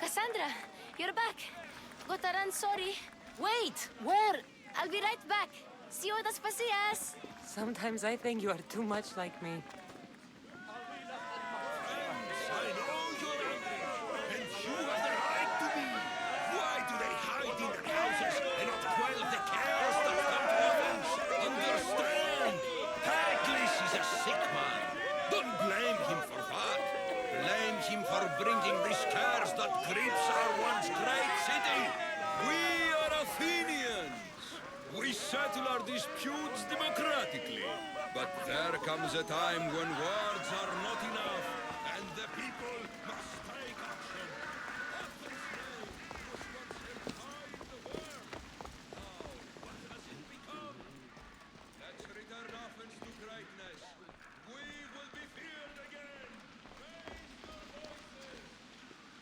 Kassandra, you're back. Gotta run, sorry. Wait! Where? I'll be right back. See you at Aspasias. Sometimes I think you are too much like me. I know you're angry, and you have the right to be. Why do they hide in their houses and not quell the chaos that come to Athens? Understand! Pericles is a sick man. Don't blame him for that. Blame him for bringing this curse that grips our once great city. We are Athenians. We settle our disputes democratically. But there comes a time when words are not enough, and the people must take action. Athens' name was once held high in the world. Now, what has it become? Let's return Athens to greatness. We will be feared again. Raise your voices.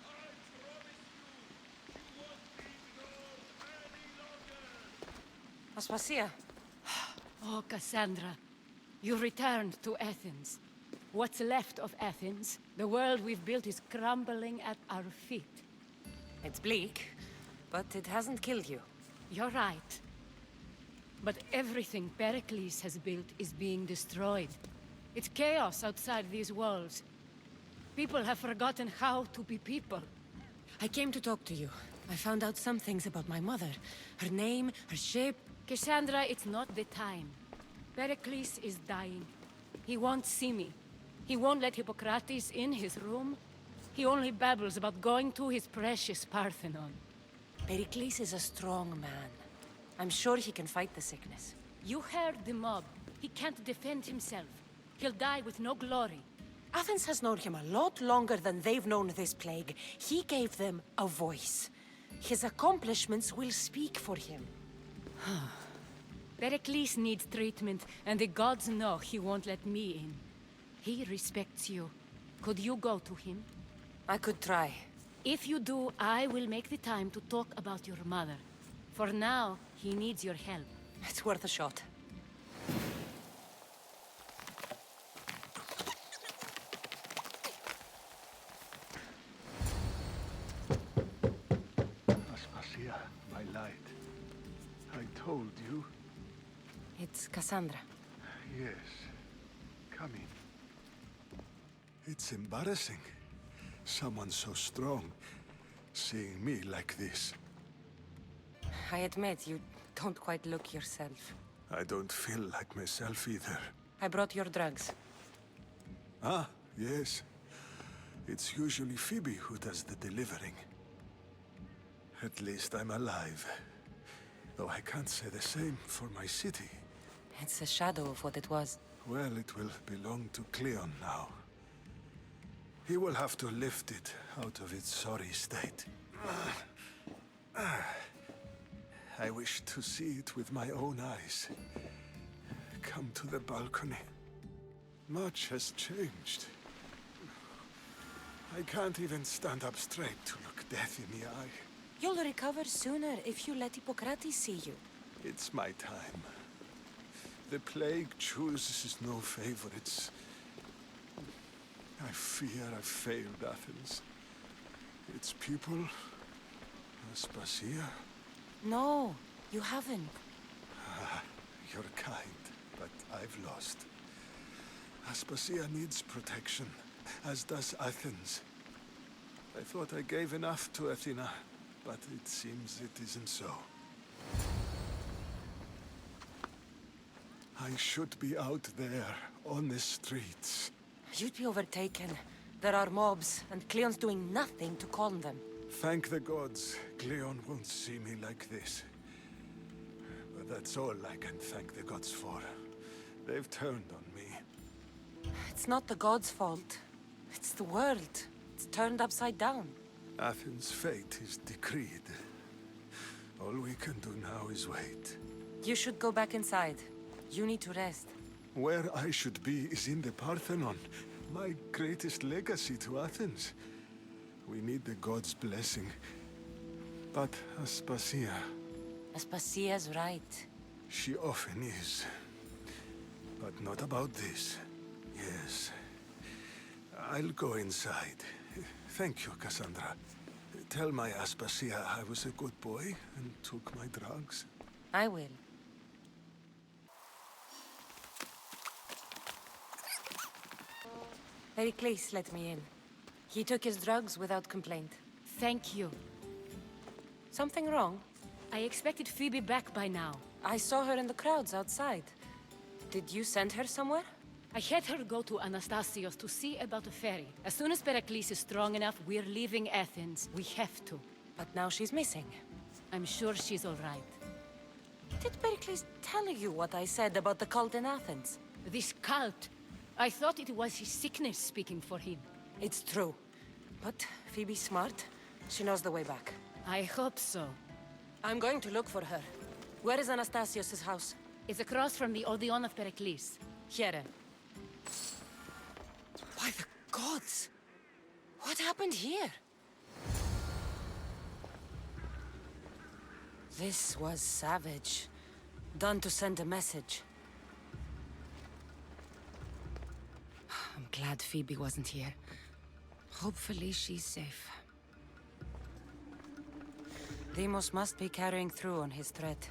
I promise you won't be ignored any longer. Aspasia. Oh, Kassandra, you returned to Athens. What's left of Athens, the world we've built is crumbling at our feet. It's bleak, but it hasn't killed you. You're right. But everything Pericles has built is being destroyed. It's chaos outside these walls. People have forgotten how to be people. I came to talk to you. I found out some things about my mother. Her name, her shape. Kassandra, it's not the time. Pericles is dying. He won't see me. He won't let Hippocrates in his room. He only babbles about going to his precious Parthenon. Pericles is a strong man. I'm sure he can fight the sickness. You heard the mob. He can't defend himself. He'll die with no glory. Athens has known him a lot longer than they've known this plague. He gave them a voice. His accomplishments will speak for him. Pericles needs treatment, and the gods know he won't let me in. He respects you. Could you go to him? I could try. If you do, I will make the time to talk about your mother. For now, he needs your help. It's worth a shot. Aspasia, my light. I told you. It's Kassandra. Yes. Come in. It's embarrassing. Someone so strong seeing me like this. I admit, you don't quite look yourself. I don't feel like myself either. I brought your drugs. Ah, yes. It's usually Phoebe who does the delivering. At least I'm alive. Though I can't say the same for my city. It's a shadow of what it was. Well, it will belong to Cleon now. He will have to lift it out of its sorry state. I wish to see it with my own eyes. Come to the balcony. Much has changed. I can't even stand up straight to look death in the eye. You'll recover sooner if you let Hippocrates see you. It's my time. The plague chooses no favorites. I fear I've failed Athens. Its people, Aspasia. No, you haven't. You're kind, but I've lost. Aspasia needs protection, as does Athens. I thought I gave enough to Athena, but it seems it isn't so. I should be out there, on the streets. You'd be overtaken. There are mobs, and Cleon's doing nothing to calm them. Thank the gods, Cleon won't see me like this. But that's all I can thank the gods for. They've turned on me. It's not the gods' fault. It's the world. It's turned upside down. Athens' fate is decreed. All we can do now is wait. You should go back inside. You need to rest. Where I should be is in the Parthenon, my greatest legacy to Athens. We need the god's blessing. But Aspasia, Aspasia's right. she often is. But not about this. Yes. I'll go inside. Thank you, Kassandra. Tell my Aspasia I was a good boy and took my drugs. I will. Pericles let me in. He took his drugs without complaint. Thank you. Something wrong? I expected Phoebe back by now. I saw her in the crowds outside. Did you send her somewhere? I had her go to Anastasios to see about the ferry. As soon as Pericles is strong enough, we're leaving Athens. We have to. But now she's missing. I'm sure she's all right. Did Pericles tell you what I said about the cult in Athens? This cult, I thought it was his sickness speaking for him. It's true. But Phoebe's smart. She knows the way back. I hope so. I'm going to look for her. Where is Anastasios' house? It's across from the Odeon of Pericles. Here. By the gods! What happened here? This was savage. Done to send a message. I'm glad Phoebe wasn't here. Hopefully she's safe. Deimos must be carrying through on his threat.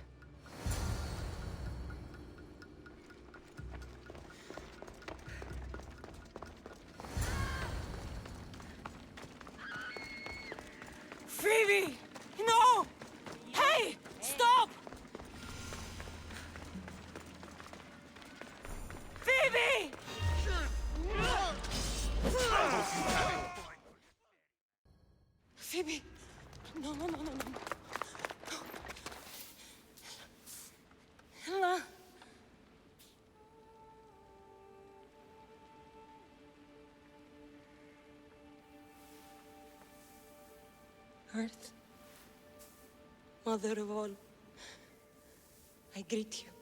Phoebe! No! Hey! Stop! Phoebe! Phoebe! No, no, no, no, no. Ella. Earth, Mother of all, I greet you.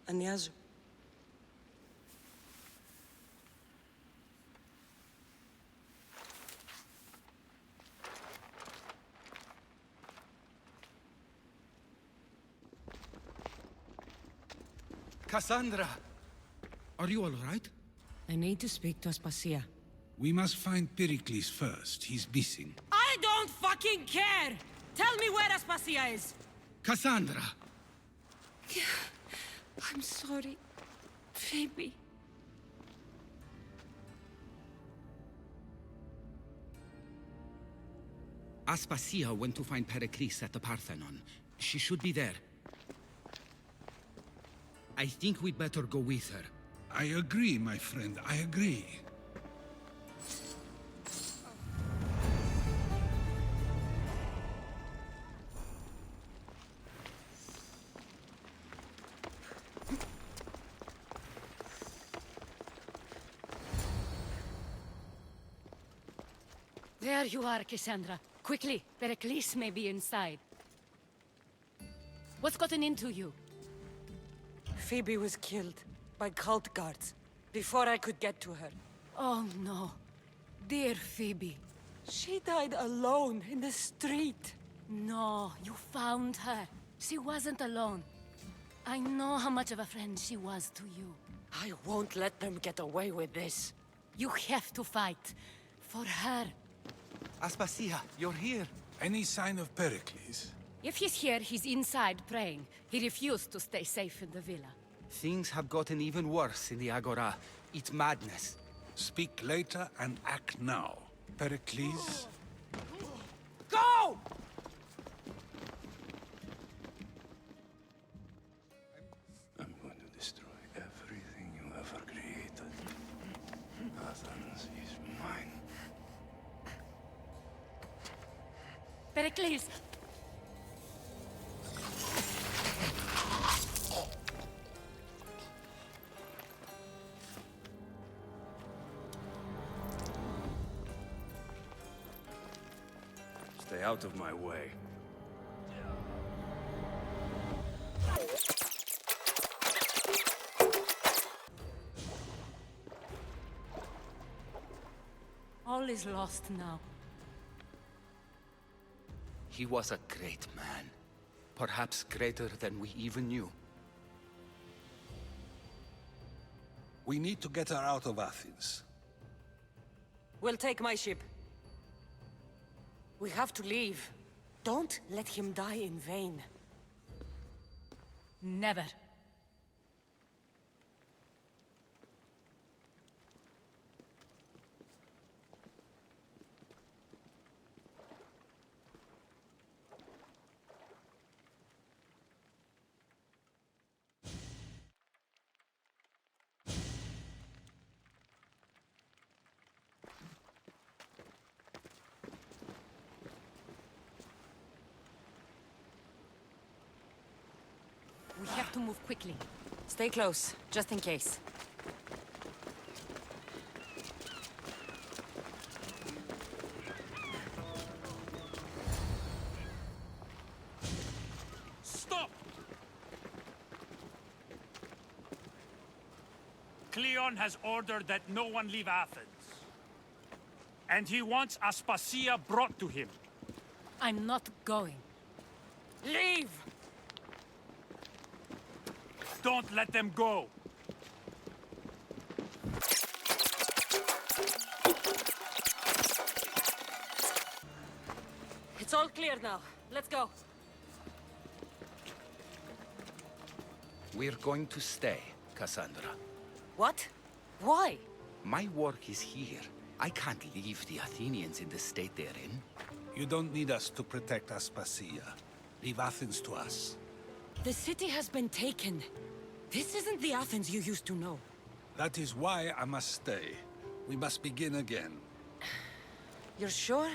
Ανιάζω. Kassandra! Are you all right? I need to speak to Aspasia. We must find Pericles first. He's missing. I don't fucking care! Tell me where Aspasia is! Kassandra! I'm sorry, Phoebe. Aspasia went to find Pericles at the Parthenon. She should be there. I think we'd better go with her. I agree, my friend. I agree. There you are, Kassandra. Quickly, Pericles may be inside. What's gotten into you? Phoebe was killed by cult guards before I could get to her. Oh no. Dear Phoebe. She died alone in the street. No, you found her. She wasn't alone. I know how much of a friend she was to you. I won't let them get away with this. You have to fight. For her. Aspasia, you're here. Any sign of Pericles? If he's here, he's inside praying. He refused to stay safe in the villa. Things have gotten even worse in the Agora. It's madness. Speak later and act now. Pericles? Go! I'm going to destroy everything you ever created. Athens is mine. Pericles! Stay out of my way. All is lost now. He was a great man. Perhaps greater than we even knew. We need to get her out of Athens. We'll take my ship. We have to leave. Don't let him die in vain. Never. We have to move quickly. Stay close, just in case. Stop! Cleon has ordered that no one leave Athens. And he wants Aspasia brought to him. I'm not going. Leave! Don't let them go! It's all clear now. Let's go. We're going to stay, Kassandra. What? Why? My work is here. I can't leave the Athenians in the state they're in. You don't need us to protect Aspasia. Leave Athens to us. The city has been taken. This isn't the Athens you used to know. That is why I must stay. We must begin again. You're sure?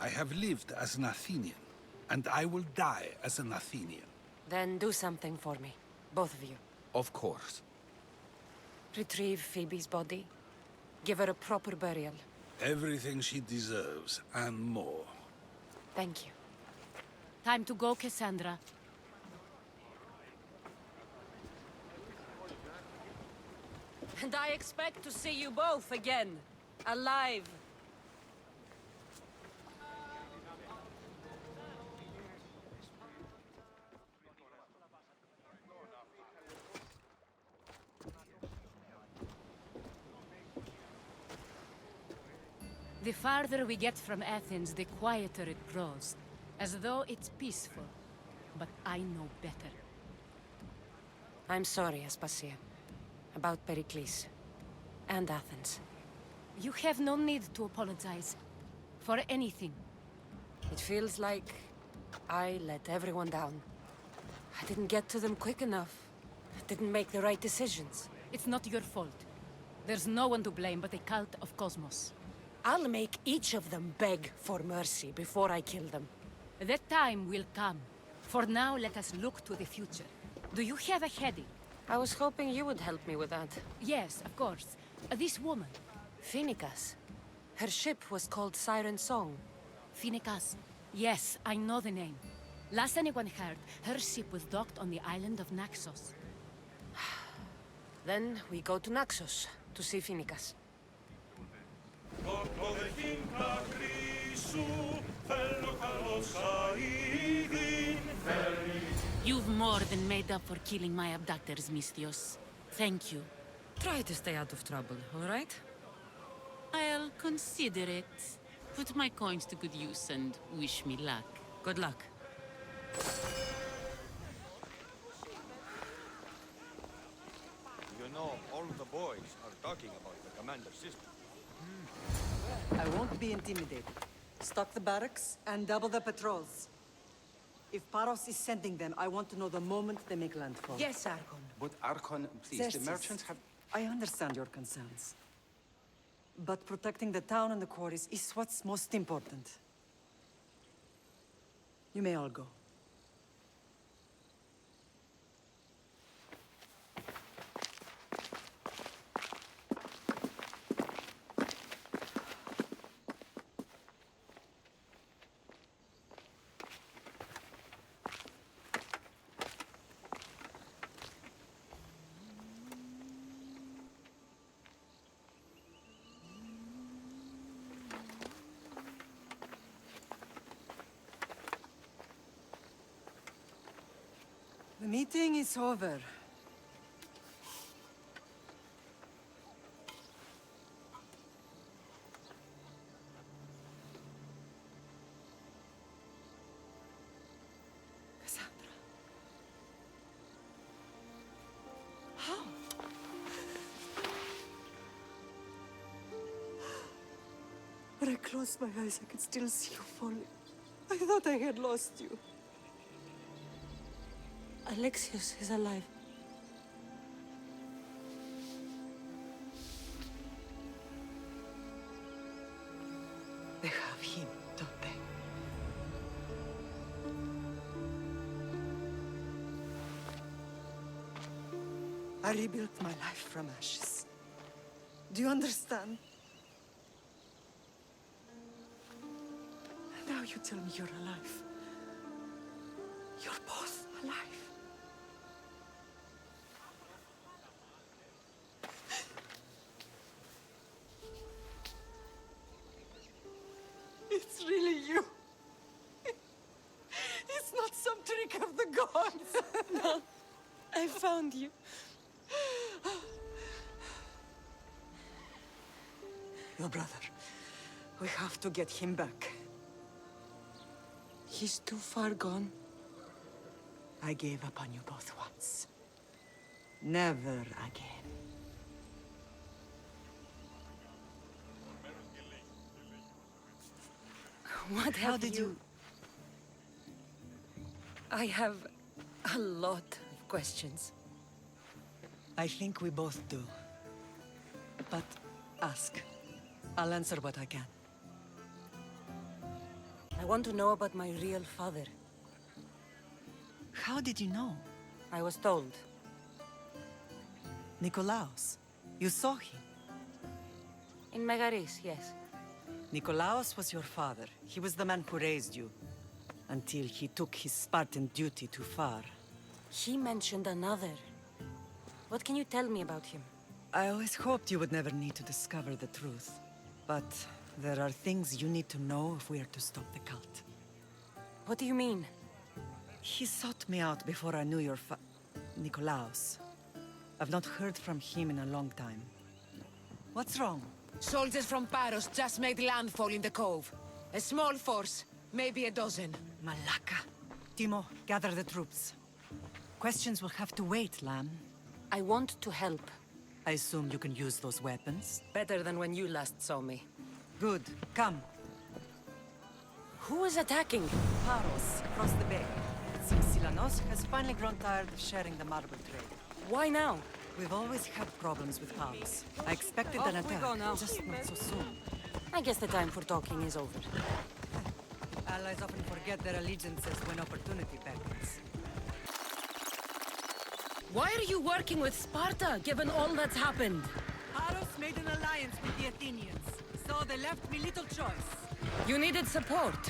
I have lived as an Athenian, and I will die as an Athenian. Then do something for me. Both of you. Of course. Retrieve Phoebe's body. Give her a proper burial. Everything she deserves, and more. Thank you. Time to go, Kassandra. And I expect to see you both again. Alive. The farther we get from Athens, the quieter it grows. As though it's peaceful. But I know better. I'm sorry, Aspasia. About Pericles. And Athens. You have no need to apologize. For anything. It feels like I let everyone down. I didn't get to them quick enough. I didn't make the right decisions. It's not your fault. There's no one to blame but the cult of Cosmos. I'll make each of them beg for mercy before I kill them. That time will come. For now, let us look to the future. Do you have a heading? I was hoping you would help me with that. Yes, of course. This woman. Phoenicas. Her ship was called Siren Song. Phoenicas. Yes, I know the name. Last anyone heard, her ship was docked on the island of Naxos. Then we go to Naxos to see Phoenicas. You've more than made up for killing my abductors, Misthios. Thank you. Try to stay out of trouble, all right? I'll consider it. Put my coins to good use and wish me luck. Good luck. You know, all the boys are talking about the commander's system. I won't be intimidated. Stock the barracks and double the patrols. If Paros is sending them, I want to know the moment they make landfall. Yes, Archon. But Archon, please, Xerxes, the merchants have... I understand your concerns. But protecting the town and the quarries is what's most important. You may all go. The meeting is over. Kassandra. How? When I closed my eyes, I could still see you falling. I thought I had lost you. Alexios is alive. They have him, don't they? I rebuilt my life from ashes. Do you understand? Now you tell me you're alive. You're both alive. It's really you. It's not some trick of the gods. No, I found you. Your brother. We have to get him back. He's too far gone. I gave up on you both once. Never again. What How have did you... I have a lot of questions. I think we both do. But ask. I'll answer what I can. I want to know about my real father. How did you know? I was told. Nikolaos. You saw him. In Megaris, yes. Nikolaos was your father. He was the man who raised you. Until he took his Spartan duty too far. He mentioned another. What can you tell me about him? I always hoped you would never need to discover the truth. But there are things you need to know if we are to stop the cult. What do you mean? He sought me out before I knew your Nikolaos. I've not heard from him in a long time. What's wrong? Soldiers from Paros just made landfall in the cove. A small force, maybe a dozen. Malaka. Timo, gather the troops. Questions will have to wait, Lamb. I want to help. I assume you can use those weapons? Better than when you last saw me. Good. Come. Who is attacking? Paros, across the bay. It seems Silanos has finally grown tired of sharing the marble trade. Why now? We've always had problems with Paros. I expected an Off we attack, go now. just not so soon. I guess the time for talking is over. Allies often forget their allegiances when opportunity beckons. Why are you working with Sparta, given all that's happened? Paros made an alliance with the Athenians, so they left me little choice. You needed support.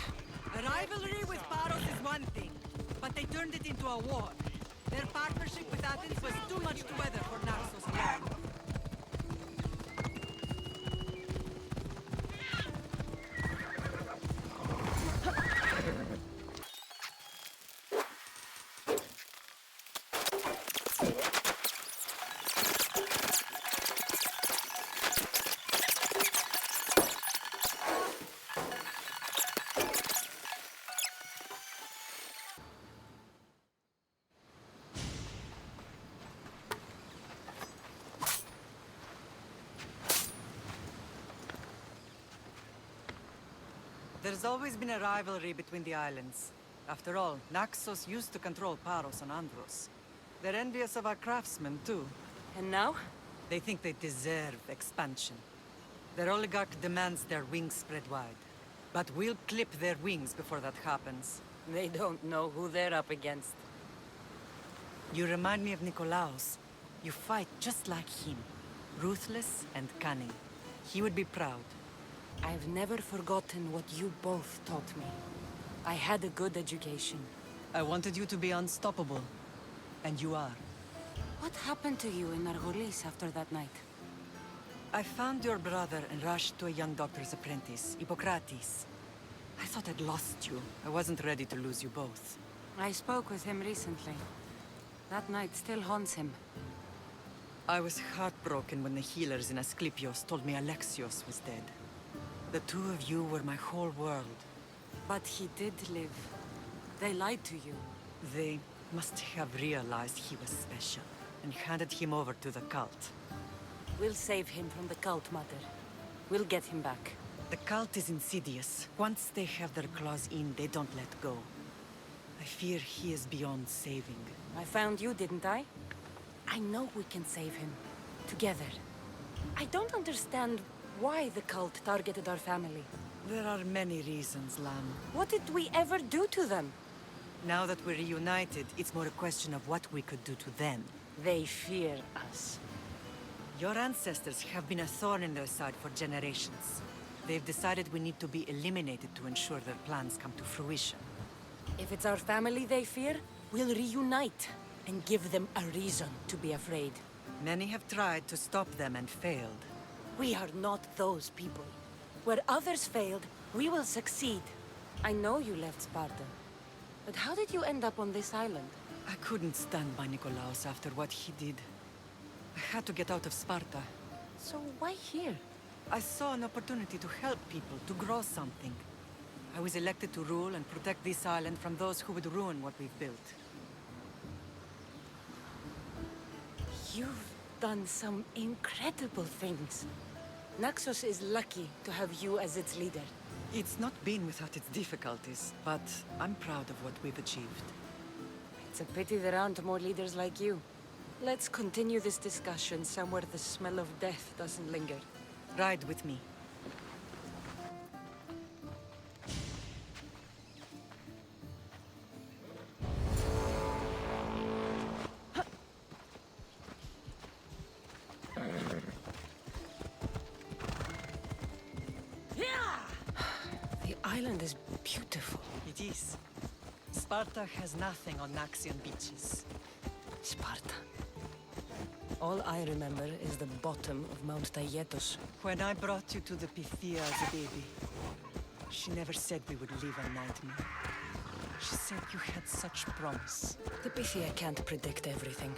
A rivalry with Paros is one thing, but they turned it into a war. Their partnership with Athens was too much to weather for Naxos alone. There's always been a rivalry between the islands. After all, Naxos used to control Paros and Andros. They're envious of our craftsmen, too. And now? They think they deserve expansion. Their oligarch demands their wings spread wide. But we'll clip their wings before that happens. They don't know who they're up against. You remind me of Nikolaos. You fight just like him. Ruthless and cunning. He would be proud. I've never forgotten what you both taught me. I had a good education. I wanted you to be unstoppable. And you are. What happened to you in Argolis after that night? I found your brother and rushed to a young doctor's apprentice, Hippocrates. I thought I'd lost you. I wasn't ready to lose you both. I spoke with him recently. That night still haunts him. I was heartbroken when the healers in Asclepios told me Alexios was dead. The two of you were my whole world. But he did live. They lied to you. They must have realized he was special and handed him over to the cult. We'll save him from the cult, Mother. We'll get him back. The cult is insidious. Once they have their claws in, they don't let go. I fear he is beyond saving. I found you, didn't I? I know we can save him. Together. I don't understand why the cult targeted our family. There are many reasons, Lam. What did we ever do to them? Now that we're reunited, it's more a question of what we could do to them. They fear us. Your ancestors have been a thorn in their side for generations. They've decided we need to be eliminated to ensure their plans come to fruition. If it's our family they fear, we'll reunite and give them a reason to be afraid. Many have tried to stop them and failed. We are not those people. Where others failed, we will succeed. I know you left Sparta. But how did you end up on this island? I couldn't stand by Nikolaos after what he did. I had to get out of Sparta. So why here? I saw an opportunity to help people, to grow something. I was elected to rule and protect this island from those who would ruin what we've built. You've done some incredible things. Naxos is lucky to have you as its leader. It's not been without its difficulties, but I'm proud of what we've achieved. It's a pity there aren't more leaders like you. Let's continue this discussion somewhere the smell of death doesn't linger. Ride with me. The island is beautiful. It is. Sparta has nothing on Naxian beaches. Sparta. All I remember is the bottom of Mount Taygetos. When I brought you to the Pythia as a baby, she never said we would live a nightmare. She said you had such promise. The Pythia can't predict everything.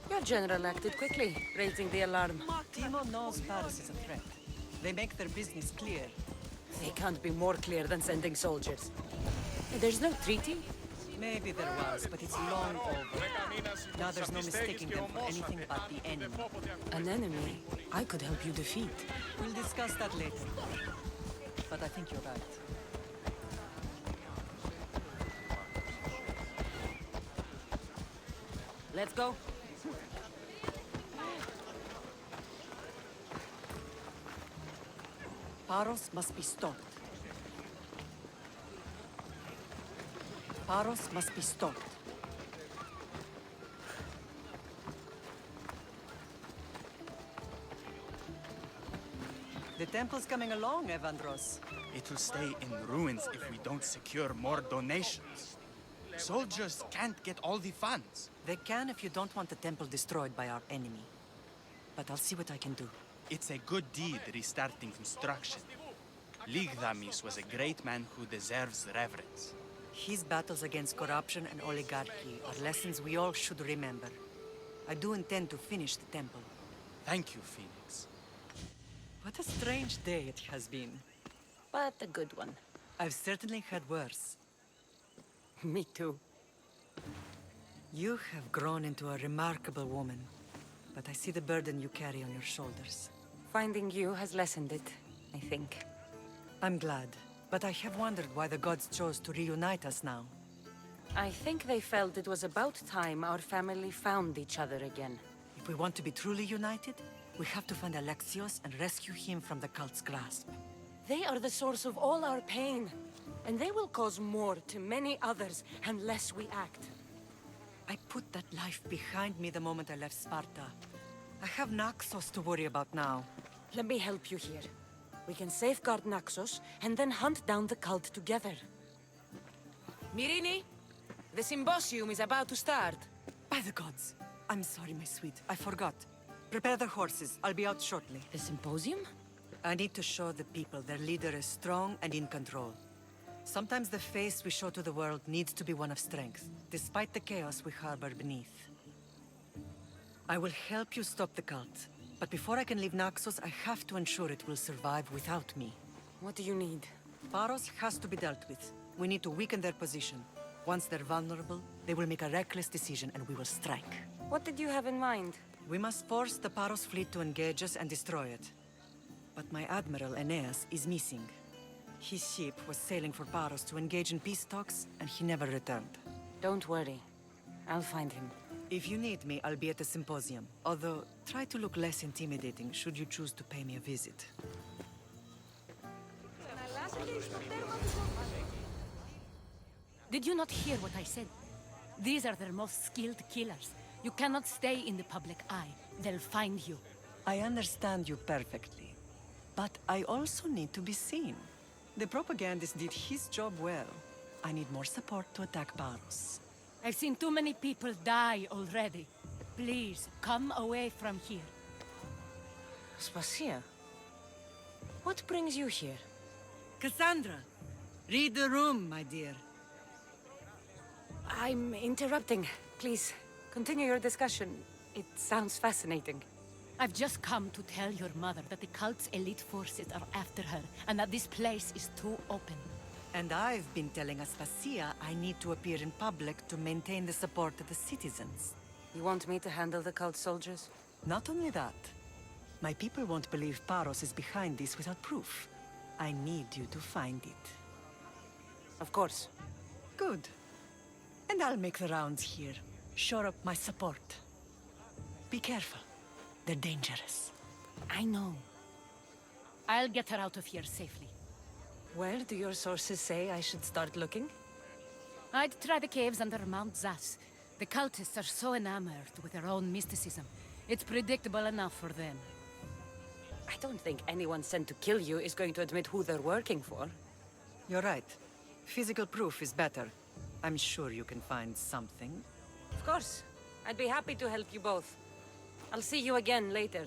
Your general acted quickly, raising the alarm. Timo knows Paris is a threat. They make their business clear. They can't be more clear than sending soldiers. There's no treaty? Maybe there was, but it's long over. Now there's no mistaking them for anything but the enemy. An enemy I could help you defeat. We'll discuss that later. But I think you're right. Let's go. Paros must be stopped. Paros must be stopped. The temple's coming along, Evandros. It will stay in ruins if we don't secure more donations. Soldiers can't get all the funds. They can if you don't want the temple destroyed by our enemy. But I'll see what I can do. It's a good deed restarting construction. Ligdamis was a great man who deserves reverence. His battles against corruption and oligarchy are lessons we all should remember. I do intend to finish the temple. Thank you, Phoenix. What a strange day it has been. But a good one. I've certainly had worse. Me too. You have grown into a remarkable woman, but I see the burden you carry on your shoulders. Finding you has lessened it, I think. I'm glad, but I have wondered why the gods chose to reunite us now. I think they felt it was about time our family found each other again. If we want to be truly united, we have to find Alexios and rescue him from the cult's grasp. They are the source of all our pain, and they will cause more to many others unless we act. I put that life behind me the moment I left Sparta. I have Naxos to worry about now. Let me help you here. We can safeguard Naxos, and then hunt down the cult together. Myrrine, the symposium is about to start. By the gods! I'm sorry, my sweet. I forgot. Prepare the horses. I'll be out shortly. The symposium? I need to show the people their leader is strong and in control. Sometimes the face we show to the world needs to be one of strength, despite the chaos we harbor beneath. I will help you stop the cult, but before I can leave Naxos, I have to ensure it will survive without me. What do you need? Paros has to be dealt with. We need to weaken their position. Once they're vulnerable, they will make a reckless decision and we will strike. What did you have in mind? We must force the Paros fleet to engage us and destroy it. But my admiral, Aeneas, is missing. His ship was sailing for Paros to engage in peace talks, and he never returned. Don't worry. I'll find him. If you need me, I'll be at the symposium. Although, try to look less intimidating should you choose to pay me a visit. Did you not hear what I said? These are their most skilled killers. You cannot stay in the public eye. They'll find you. I understand you perfectly. But I also need to be seen. The propagandist did his job well. I need more support to attack Paros. I've seen too many people die already. Please, come away from here. Aspasia? What brings you here? Kassandra! Read the room, my dear. I'm interrupting. Please, continue your discussion. It sounds fascinating. I've just come to tell your mother that the cult's elite forces are after her, and that this place is too open. And I've been telling Aspasia I need to appear in public to maintain the support of the citizens. You want me to handle the cult soldiers? Not only that. My people won't believe Paros is behind this without proof. I need you to find it. Of course. Good. And I'll make the rounds here. Shore up my support. Be careful. They're dangerous. I know. I'll get her out of here safely. Where do your sources say I should start looking? I'd try the caves under Mount Zas. The cultists are so enamored with their own mysticism. It's predictable enough for them. I don't think anyone sent to kill you is going to admit who they're working for. You're right. Physical proof is better. I'm sure you can find something. Of course. I'd be happy to help you both. I'll see you again later.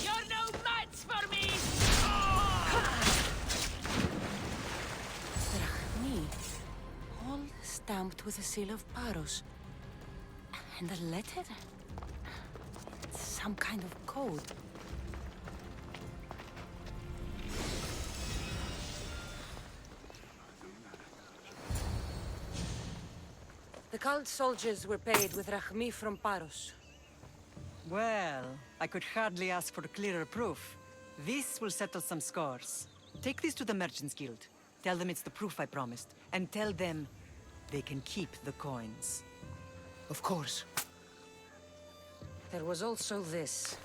You're no match for me! Drachmi. All stamped with the seal of Paros. And a letter? It's some kind of code. The cult soldiers were paid with Drachmi from Paros. Well, I could hardly ask for clearer proof. This will settle some scores. Take this to the Merchants Guild. Tell them it's the proof I promised. And tell them they can keep the coins. Of course. There was also this.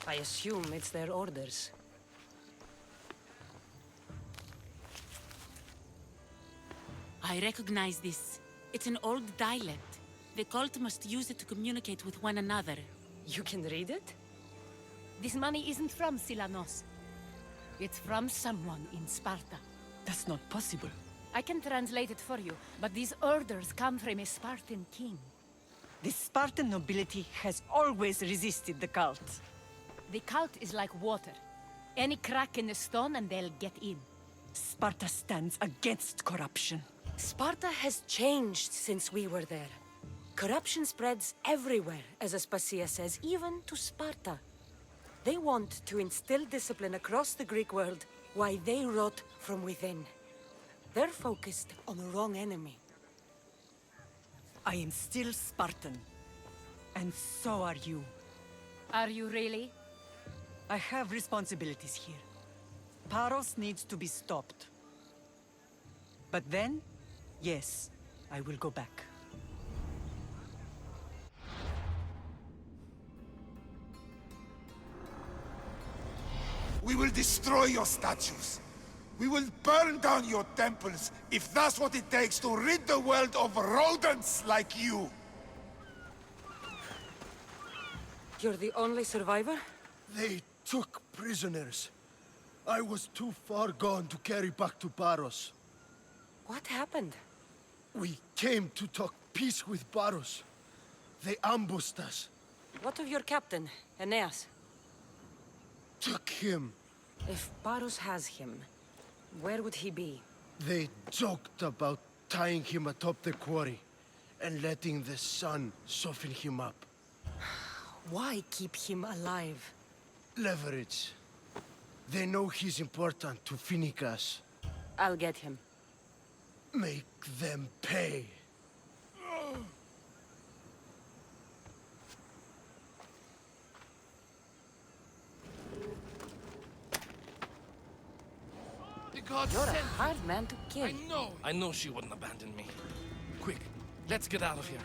I assume it's their orders. I recognize this. It's an old dialect. The cult must use it to communicate with one another. You can read it? This money isn't from Silanos. It's from someone in Sparta. That's not possible. I can translate it for you, but these orders come from a Spartan king. The Spartan nobility has always resisted the cult. The cult is like water. Any crack in the stone and they'll get in. Sparta stands against corruption. Sparta has changed since we were there. Corruption spreads everywhere, as Aspasia says, even to Sparta. They want to instill discipline across the Greek world, while they rot from within. They're focused on the wrong enemy. I am still Spartan. And so are you. Are you really? I have responsibilities here. Paros needs to be stopped. But then, yes, I will go back. We will destroy your statues. We will burn down your temples, if that's what it takes to rid the world of rodents like you. You're the only survivor? They took prisoners. I was too far gone to carry back to Paros. What happened? We came to talk peace with Paros. They ambushed us. What of your captain, Aeneas? Took him. If Paros has him, where would he be? They joked about tying him atop the quarry and letting the sun soften him up. Why keep him alive? Leverage. They know he's important to Phoenicus. I'll get him. Make them pay. You're a hard man to kill. I know she wouldn't abandon me. Quick, let's get out of here.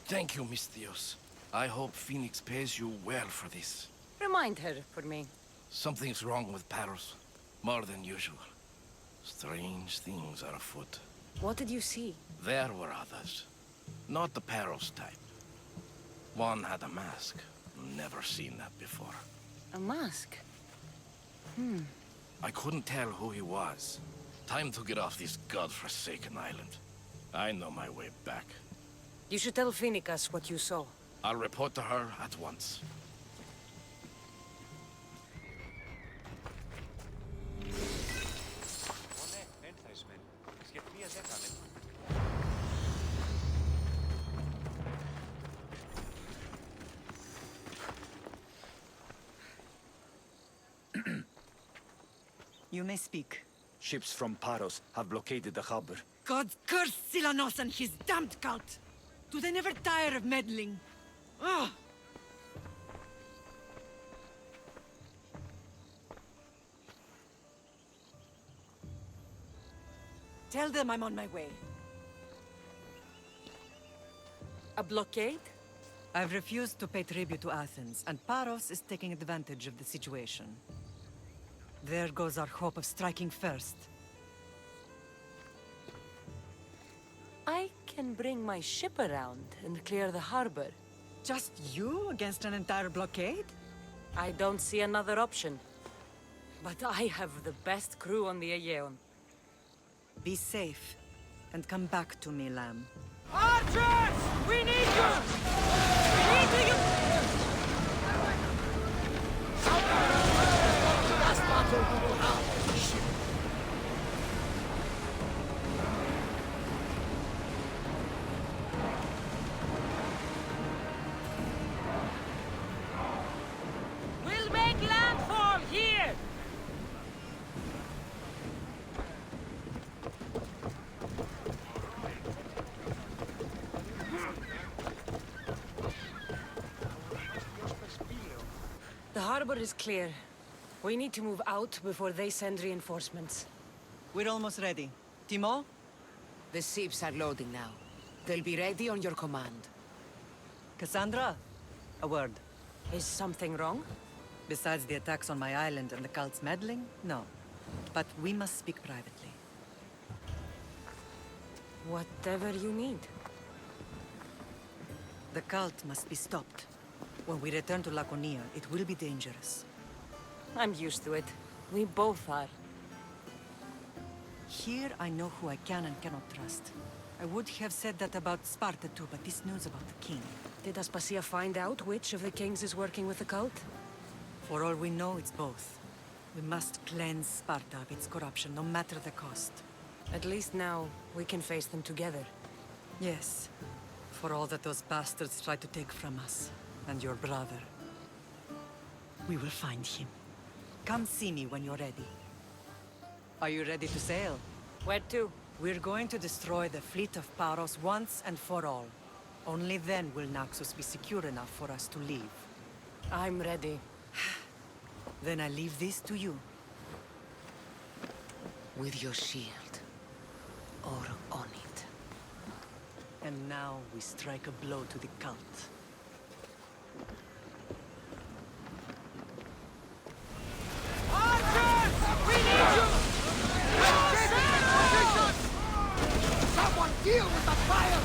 Thank you, Misthios. I hope Phoenix pays you well for this. Remind her for me. Something's wrong with Paros. More than usual. Strange things are afoot. What did you see? There were others. Not the Paros type. One had a mask. Never seen that before. A mask? I couldn't tell who he was. Time to get off this godforsaken island. I know my way back. You should tell Phoenicus what you saw. I'll report to her at once. You may speak. Ships from Paros have blockaded the harbor. God curse Silanos and his damned cult! Do they never tire of meddling? Ugh! Tell them I'm on my way. A blockade? I've refused to pay tribute to Athens, and Paros is taking advantage of the situation. There goes our hope of striking first. I can bring my ship around and clear the harbor. Just you against an entire blockade? I don't see another option. But I have the best crew on the Aegean. Be safe, and come back to me, lamb. Archers! We need you! We need you! We'll make landfall here! The harbor is clear. We need to move out before they send reinforcements. We're almost ready. Timo? The ships are loading now. They'll be ready on your command. Kassandra? A word. Is something wrong? Besides the attacks on my island and the cult's meddling? No. But we must speak privately. Whatever you need. The cult must be stopped. When we return to Laconia, it will be dangerous. I'm used to it. We both are. Here I know who I can and cannot trust. I would have said that about Sparta too, but this news about the king, Did Aspasia find out which of the kings is working with the cult? For all we know, it's both. We must cleanse Sparta of its corruption, no matter the cost. At least now, we can face them together. Yes. For all that those bastards tried to take from us, and your brother. We will find him. Come see me when you're ready. Are you ready to sail? Where to? We're going to destroy the fleet of Paros once and for all. Only then will Naxos be secure enough for us to leave. I'm ready. Then I leave this to you. With your shield. Or on it. And now we strike a blow to the cult. Someone deal with the fire!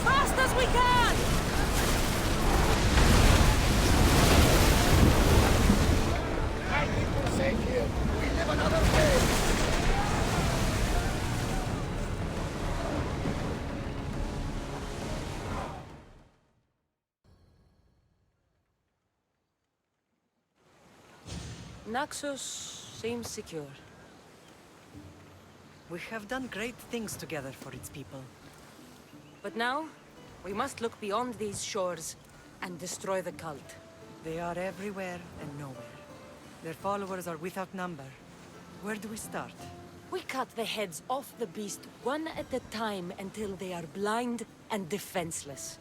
Fast as we can! I think we're safe here. We live another day. Naxos seems secure. We have done great things together for its people. But now, we must look beyond these shores and destroy the cult. They are everywhere and nowhere. Their followers are without number. Where do we start? We cut the heads off the beast one at a time until they are blind and defenseless.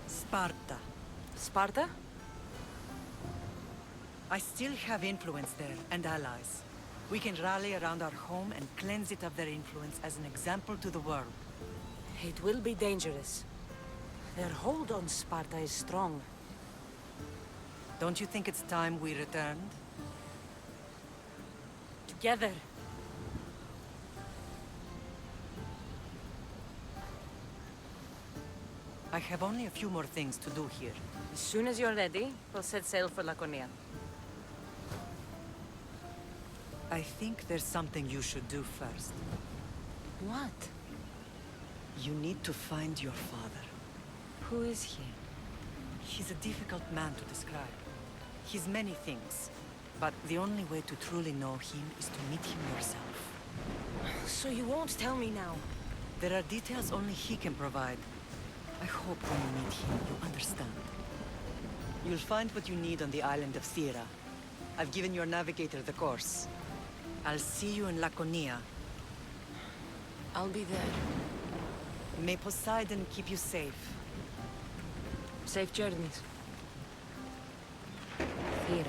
Sparta. Sparta? I still have influence there, and allies. We can rally around our home and cleanse it of their influence as an example to the world. It will be dangerous. Their hold on Sparta is strong. Don't you think it's time we returned? Together. I have only a few more things to do here. As soon as you're ready, we'll set sail for Laconia. I think there's something you should do first. What? You need to find your father. Who is he? He's a difficult man to describe. He's many things, but the only way to truly know him is to meet him yourself. So you won't tell me now? There are details only he can provide. I hope when you meet him, you understand. You'll find what you need on the island of Thier. I've given your navigator the course. I'll see you in Laconia. I'll be there. May Poseidon keep you safe. Safe journeys. Thier.